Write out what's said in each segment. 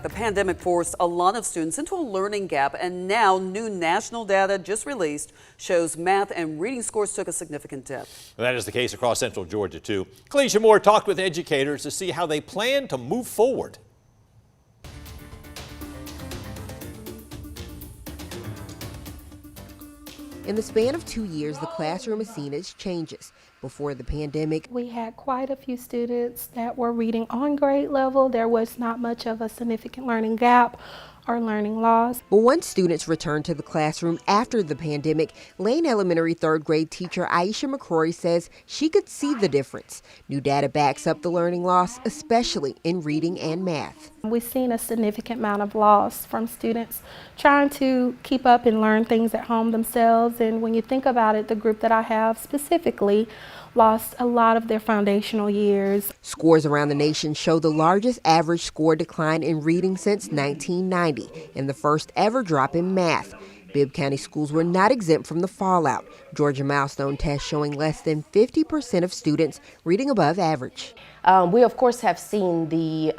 The pandemic forced a lot of students into a learning gap, and now new national data just released shows math and reading scores took a significant dip. That is the case across central Georgia, too. Kalisha Moore talked with educators to see how they plan to move forward. In the span of 2 years, the classroom has seen its changes. Before the pandemic, we had quite a few students that were reading on grade level. There was not much of a significant learning gap or learning loss. But once students returned to the classroom after the pandemic, Lane Elementary third grade teacher Aisha McCrory says she could see the difference. New data backs up the learning loss, especially in reading and math. We've seen a significant amount of loss from students trying to keep up and learn things at home themselves. And when you think about it, the group that I have specifically lost a lot of their foundational years. Scores around the nation show the largest average score decline in reading since 1990 and the first ever drop in math. Bibb County schools were not exempt from the fallout. Georgia milestone tests showing less than 50% of students reading above average. We, of course, have seen the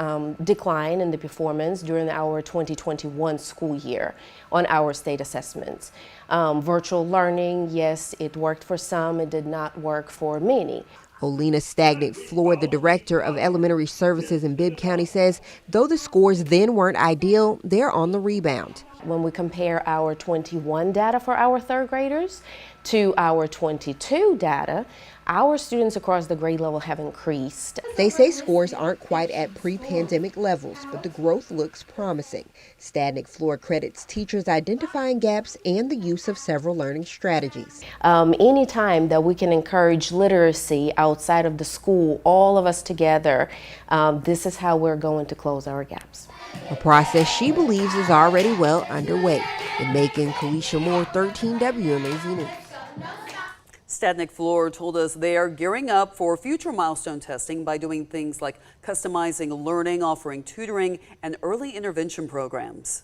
decline in the performance during our 2021 school year on our state assessments. Virtual learning, yes, it worked for some, it did not work for many. Olena Stagnick-Floor, the director of elementary services in Bibb County, says though the scores then weren't ideal, they're on the rebound. When we compare our 21 data for our third graders to our 22 data, our students across the grade level have increased. They say scores aren't quite at pre-pandemic levels, but the growth looks promising. Stagnick-Floor credits teachers identifying gaps and the use of several learning strategies. Anytime that we can encourage literacy outside of the school, all of us together, this is how we're going to close our gaps. A process she believes is already well underway. In Macon, Kalisha Moore, 13 WMAZ News. Stagnick-Floor told us they are gearing up for future milestone testing by doing things like customizing learning, offering tutoring, and early intervention programs.